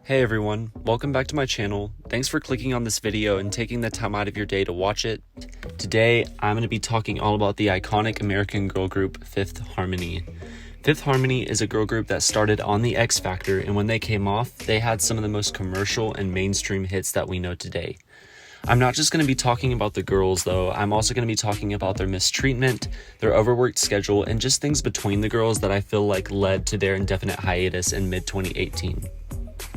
Hey everyone, welcome back to my channel. Thanks for clicking on this video and taking the time out of your day to watch it. Today, I'm going to be talking all about the iconic American girl group Fifth Harmony. Fifth Harmony is a girl group that started on the X Factor, and when they came off, they had some of the most commercial and mainstream hits that we know today. I'm not just going to be talking about the girls though, I'm also going to be talking about their mistreatment, their overworked schedule, and just things between the girls that I feel like led to their indefinite hiatus in mid-2018.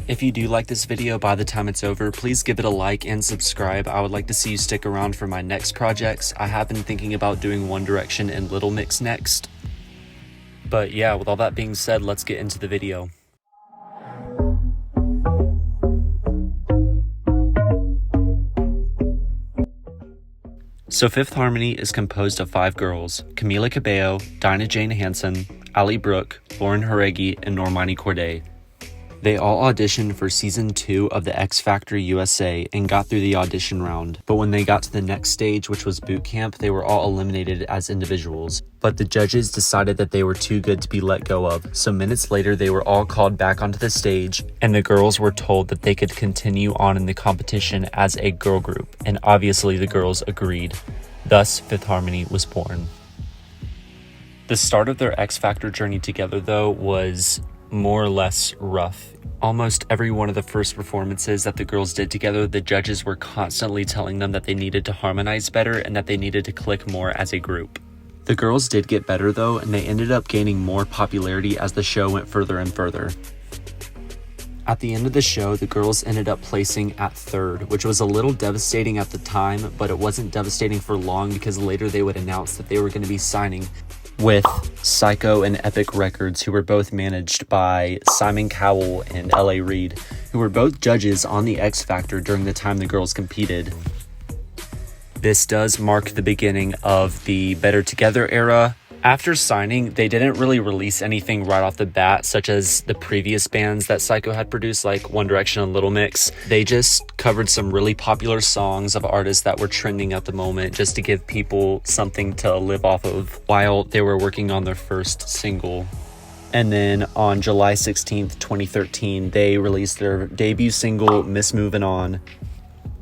If you do like this video by the time it's over, please give it a like and subscribe. I would like to see you stick around for my next projects. I have been thinking about doing One Direction and Little Mix next. But yeah, with all that being said, let's get into the video. So Fifth Harmony is composed of 5 girls: Camila Cabello, Dinah Jane Hansen, Ali Brooke, Lauren Jaregui, and Normani Corday. They all auditioned for season 2 of the X Factor USA and got through the audition round, but when they got to the next stage, which was boot camp, they were all eliminated as individuals. But the judges decided that they were too good to be let go of, so minutes later they were all called back onto the stage, and the girls were told that they could continue on in the competition as a girl group, and obviously the girls agreed. Thus, Fifth Harmony was born. The start of their X Factor journey together, though, was more or less rough. Almost every one of the first performances that the girls did together, the judges were constantly telling them that they needed to harmonize better and that they needed to click more as a group. The girls did get better though, and they ended up gaining more popularity as the show went further and further. At the end of the show, the girls ended up placing at 3rd, which was a little devastating at the time, but it wasn't devastating for long because later they would announce that they were going to be signing with Psycho and Epic Records, who were both managed by Simon Cowell and L.A. Reid, who were both judges on the X Factor during the time the girls competed. This does mark the beginning of the Better Together era. After signing, they didn't really release anything right off the bat, such as the previous bands that Psycho had produced, like One Direction and Little Mix. They just covered some really popular songs of artists that were trending at the moment, just to give people something to live off of while they were working on their first single. And then on July 16th, 2013, they released their debut single, Miss Movin' On.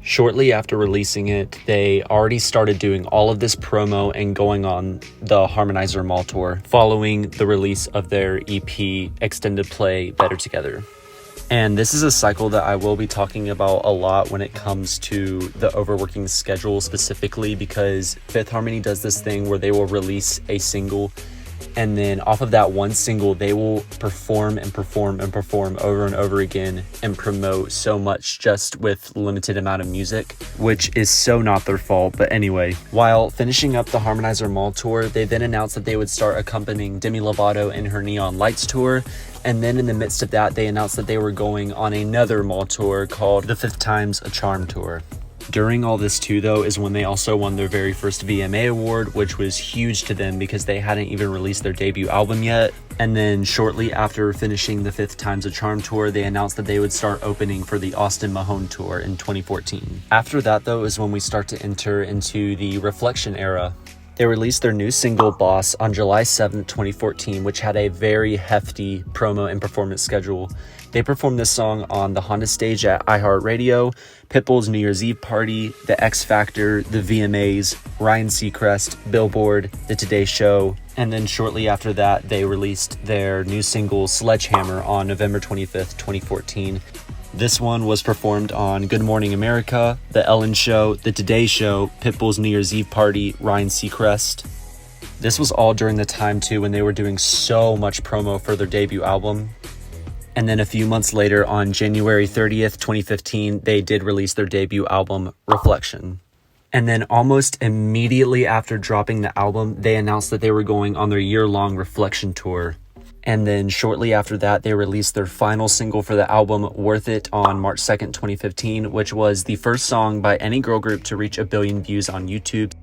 Shortly after releasing it, they already started doing all of this promo and going on the Harmonizer Mall tour following the release of their EP extended play Better Together. And this is a cycle that I will be talking about a lot when it comes to the overworking schedule specifically, because Fifth Harmony does this thing where they will release a single, and then off of that one single, they will perform and perform and perform over and over again and promote so much just with limited amount of music, which is so not their fault. But anyway, while finishing up the Harmonizer Mall tour, they then announced that they would start accompanying Demi Lovato in her Neon Lights tour. And then in the midst of that, they announced that they were going on another mall tour called the Fifth Times a Charm tour. During all this too though is when they also won their very first VMA award, which was huge to them because they hadn't even released their debut album yet. And then shortly after finishing the Fifth Times a Charm tour, they announced that they would start opening for the Austin Mahone tour in 2014. After that though is when we start to enter into the Reflection era. They released their new single, Boss, on July 7th, 2014, which had a very hefty promo and performance schedule. They performed this song on the Honda stage at iHeartRadio, Pitbull's New Year's Eve party, the X Factor, the VMAs, Ryan Seacrest, Billboard, the Today Show, and then shortly after that, they released their new single, Sledgehammer, on November 25th, 2014. This one was performed on Good Morning America, The Ellen Show, The Today Show, Pitbull's New Year's Eve party, Ryan Seacrest. This was all during the time too when they were doing so much promo for their debut album. And then a few months later, on January 30th, 2015, they did release their debut album, Reflection. And then almost immediately after dropping the album, they announced that they were going on their year-long Reflection tour. And then shortly after that, they released their final single for the album, Worth It, on March 2nd, 2015, which was the first song by any girl group to reach 1 billion views on YouTube.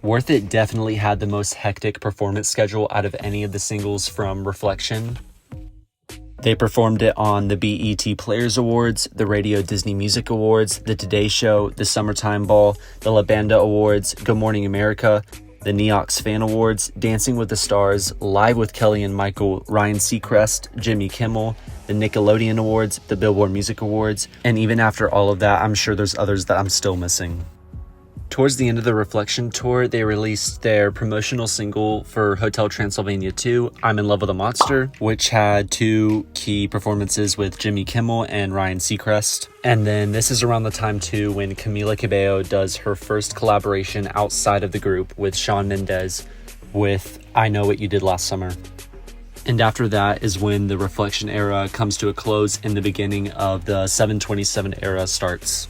Worth It definitely had the most hectic performance schedule out of any of the singles from Reflection. They performed it on the BET Players Awards, the Radio Disney Music Awards, the Today Show, the Summertime Ball, the La Banda Awards, Good Morning America, the Neox Fan Awards, Dancing with the Stars, Live with Kelly and Michael, Ryan Seacrest, Jimmy Kimmel, the Nickelodeon Awards, the Billboard Music Awards, and even after all of that, I'm sure there's others that I'm still missing. Towards the end of the Reflection tour, they released their promotional single for Hotel Transylvania 2, I'm in Love with a Monster, which had 2 key performances with Jimmy Kimmel and Ryan Seacrest. And then this is around the time too when Camila Cabello does her first collaboration outside of the group with Shawn Mendes with I Know What You Did Last Summer. And after that is when the Reflection era comes to a close and the beginning of the 727 era starts.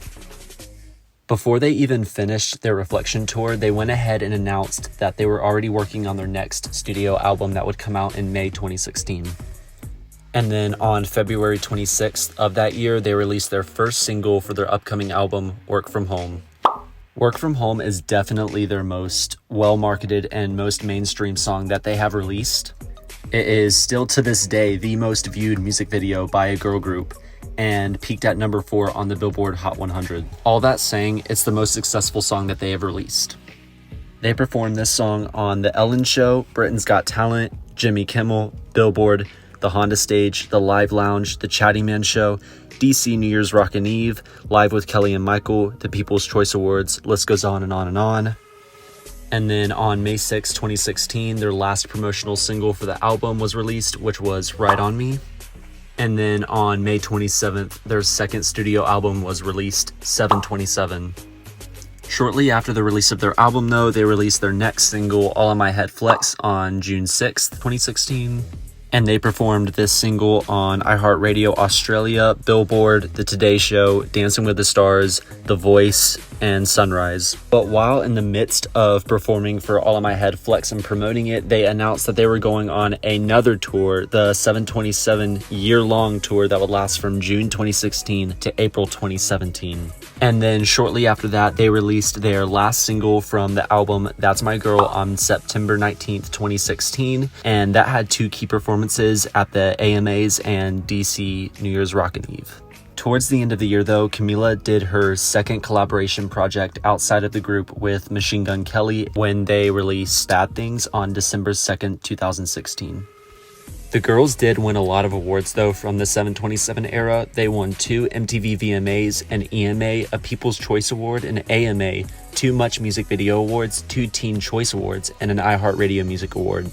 Before they even finished their Reflection tour, they went ahead and announced that they were already working on their next studio album that would come out in May 2016. And then on February 26th of that year, they released their first single for their upcoming album, Work From Home. Work From Home is definitely their most well-marketed and most mainstream song that they have released. It is still to this day the most viewed music video by a girl group, and peaked at number 4 on the Billboard Hot 100. All that saying, it's the most successful song that they have released. They performed this song on The Ellen Show, Britain's Got Talent, Jimmy Kimmel, Billboard, the Honda Stage, the Live Lounge, the Chatty Man Show, DC New Year's Rockin' Eve, Live with Kelly and Michael, the People's Choice Awards, list goes on and on and on. And then on May 6, 2016, their last promotional single for the album was released, which was Right On Me. And then on May 27th, their second studio album was released, 727. Shortly after the release of their album, though, they released their next single, All in My Head Flex, on June 6th, 2016. And they performed this single on iHeartRadio Australia, Billboard, The Today Show, Dancing with the Stars, The Voice, and Sunrise. But while in the midst of performing for All in My Head Flex and promoting it, they announced that they were going on another tour, the 727 year-long tour that would last from June 2016 to April 2017. And then shortly after that, they released their last single from the album, That's My Girl, on September 19th, 2016. And that had 2 key performances at the AMAs and DC New Year's Rockin' Eve. Towards the end of the year, though, Camila did her second collaboration project outside of the group with Machine Gun Kelly when they released Bad Things on December 2nd, 2016. The girls did win a lot of awards, though, from the 727 era. They won 2 MTV VMAs, an EMA, a People's Choice Award, an AMA, 2 Much Music Video Awards, 2 Teen Choice Awards, and an iHeartRadio Music Award.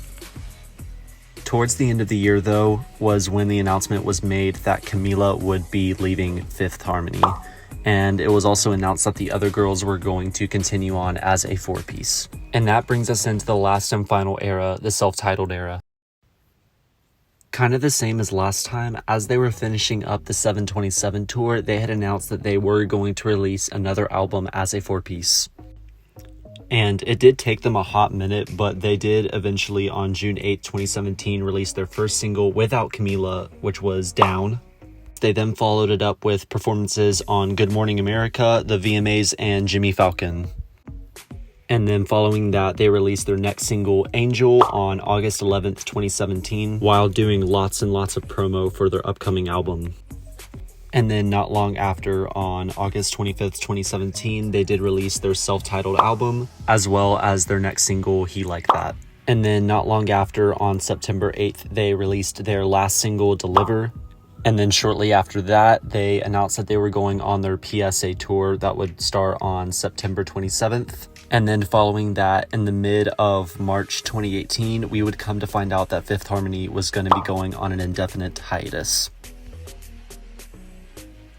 Towards the end of the year, though, was when the announcement was made that Camila would be leaving Fifth Harmony. And it was also announced that the other girls were going to continue on as a 4-piece. And that brings us into the last and final era, the self-titled era. Kind of the same as last time, as they were finishing up the 727 tour, they had announced that they were going to release another album as a 4-piece. And it did take them a hot minute, but they did eventually on June 8, 2017, release their first single without Camila, which was Down. They then followed it up with performances on Good Morning America, the VMAs, and Jimmy Falcon. And then following that, they released their next single, Angel, on August 11th, 2017, while doing lots and lots of promo for their upcoming album. And then not long after, on August 25th, 2017, they did release their self-titled album, as well as their next single, He Like That. And then not long after, on September 8th, they released their last single, Deliver. And then shortly after that, they announced that they were going on their PSA tour that would start on September 27th. And then following that, in the mid of March 2018, we would come to find out that Fifth Harmony was going to be going on an indefinite hiatus.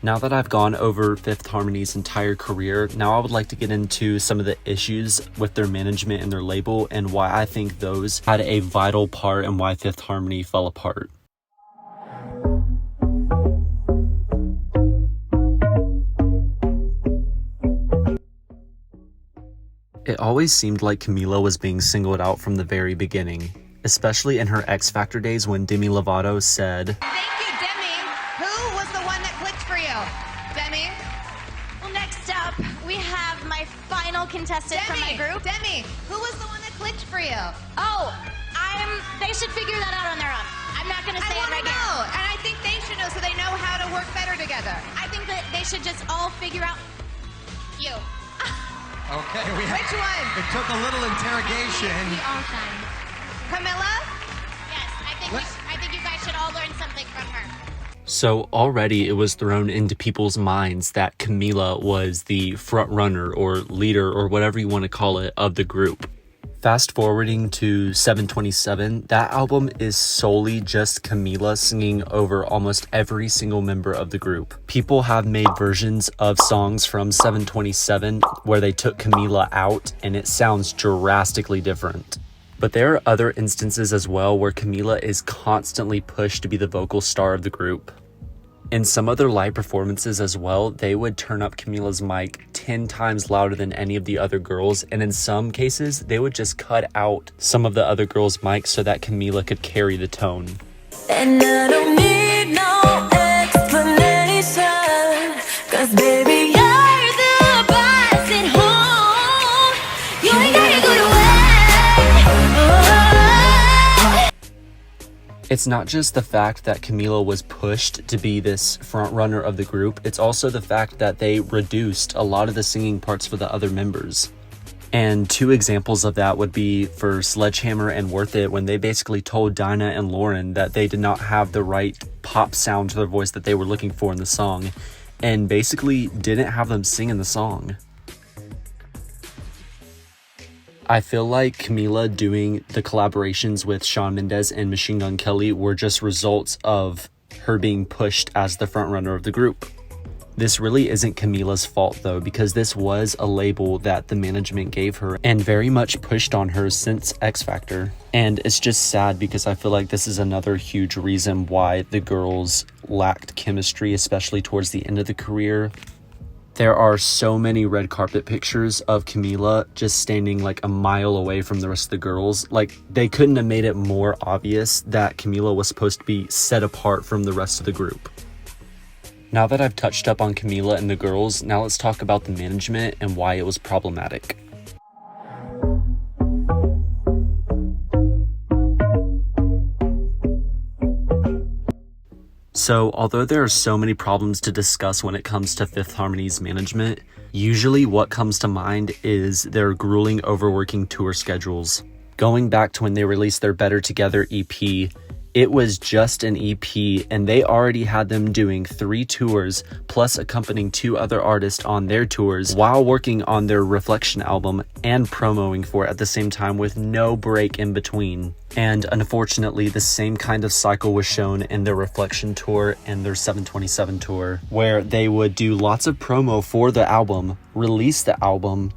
Now that I've gone over Fifth Harmony's entire career, now I would like to get into some of the issues with their management and their label and why I think those had a vital part in why Fifth Harmony fell apart. It always seemed like Camila was being singled out from the very beginning, especially in her X Factor days when Demi Lovato said, "Thank you, Demi. Who was the one that clicked for you? Demi?" Well, next up, we have my final contestant from my group. Demi, who was the one that clicked for you? Oh, they should figure that out on their own. I'm not going to say it right know, now. and I think they should know so they know how to work better together. I think that they should just all figure out you. Okay, Which one? It took a little interrogation. We all signed. Camilla? Yes, I think you guys should all learn something from her. So already it was thrown into people's minds that Camila was the front runner or leader or whatever you want to call it of the group. Fast forwarding to 727, that album is solely just Camila singing over almost every single member of the group. People have made versions of songs from 727 where they took Camila out and it sounds drastically different. But there are other instances as well where Camila is constantly pushed to be the vocal star of the group. In some other live performances as well, they would turn up Camila's mic 10 times louder than any of the other girls, and in some cases, they would just cut out some of the other girls' mics so that Camila could carry the tone. And I don't need no explanation, 'cause baby, you're the boss at home. You ain't gotta go to work. It's not just the fact that Camila was pushed to be this front runner of the group, it's also the fact that they reduced a lot of the singing parts for the other members. And two examples of that would be for Sledgehammer and Worth It, when they basically told Dinah and Lauren that they did not have the right pop sound to their voice that they were looking for in the song, and basically didn't have them sing in the song. I feel like Camila doing the collaborations with Shawn Mendes and Machine Gun Kelly were just results of her being pushed as the frontrunner of the group. This really isn't Camila's fault though, because this was a label that the management gave her and very much pushed on her since X Factor. And it's just sad because I feel like this is another huge reason why the girls lacked chemistry, especially towards the end of the career. There are so many red carpet pictures of Camila just standing like a mile away from the rest of the girls. Like, they couldn't have made it more obvious that Camila was supposed to be set apart from the rest of the group. Now that I've touched up on Camila and the girls, now let's talk about the management and why it was problematic. So, although there are so many problems to discuss when it comes to Fifth Harmony's management, usually what comes to mind is their grueling overworking tour schedules. Going back to when they released their Better Together EP, it was just an EP and they already had them doing 3 tours plus accompanying 2 other artists on their tours while working on their Reflection album and promoing for it at the same time with no break in between. And unfortunately, the same kind of cycle was shown in their Reflection tour and their 727 tour, where they would do lots of promo for the album, release the album,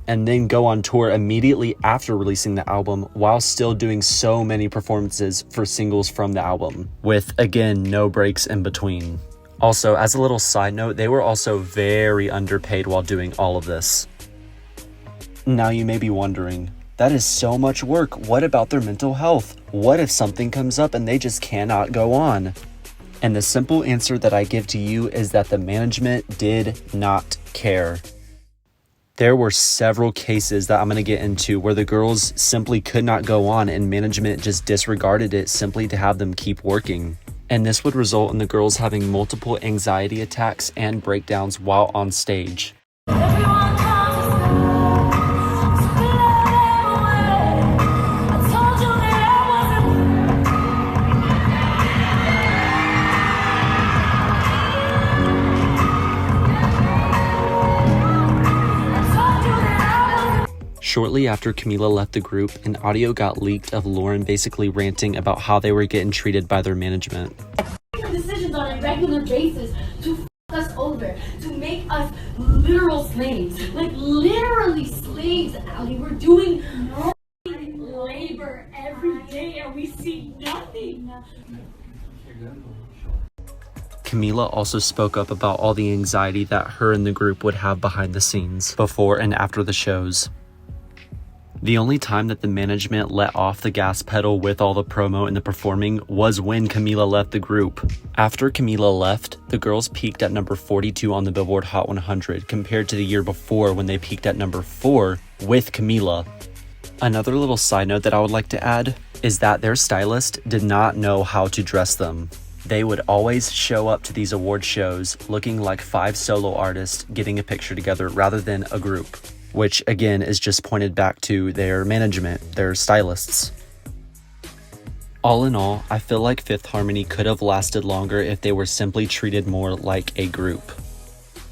and then go on tour immediately after releasing the album while still doing so many performances for singles from the album, with, again, no breaks in between. Also, as a little side note, they were also very underpaid while doing all of this. Now you may be wondering, that is so much work. What about their mental health? What if something comes up and they just cannot go on? And the simple answer that I give to you is that the management did not care. There were several cases that I'm going to get into where the girls simply could not go on and management just disregarded it simply to have them keep working. And this would result in the girls having multiple anxiety attacks and breakdowns while on stage. Shortly after Camila left the group, an audio got leaked of Lauren basically ranting about how they were getting treated by their management. Decisions on a regular basis to f us over, to make us literal slaves, like literally slaves, Allie. We're doing labor every day and we see nothing. Camila also spoke up about all the anxiety that her and the group would have behind the scenes, before and after the shows. The only time that the management let off the gas pedal with all the promo and the performing was when Camila left the group. After Camila left, the girls peaked at number 42 on the Billboard Hot 100 compared to the year before when they peaked at number 4 with Camila. Another little side note that I would like to add is that their stylist did not know how to dress them. They would always show up to these award shows looking like 5 solo artists getting a picture together rather than a group, which again is just pointed back to their management, their stylists. All in all, I feel like Fifth Harmony could have lasted longer if they were simply treated more like a group.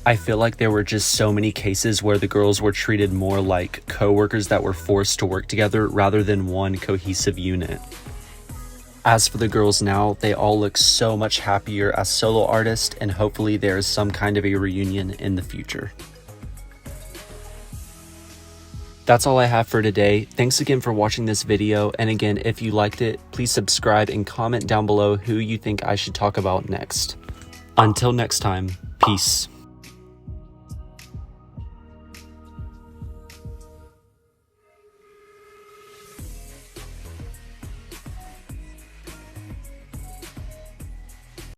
I feel like there were just so many cases where the girls were treated more like co-workers that were forced to work together rather than one cohesive unit. As for the girls now, they all look so much happier as solo artists, and hopefully there is some kind of a reunion in the future. That's all I have for today. Thanks again for watching this video, and again, if you liked it, please subscribe and comment down below who you think I should talk about next. Until next time, peace.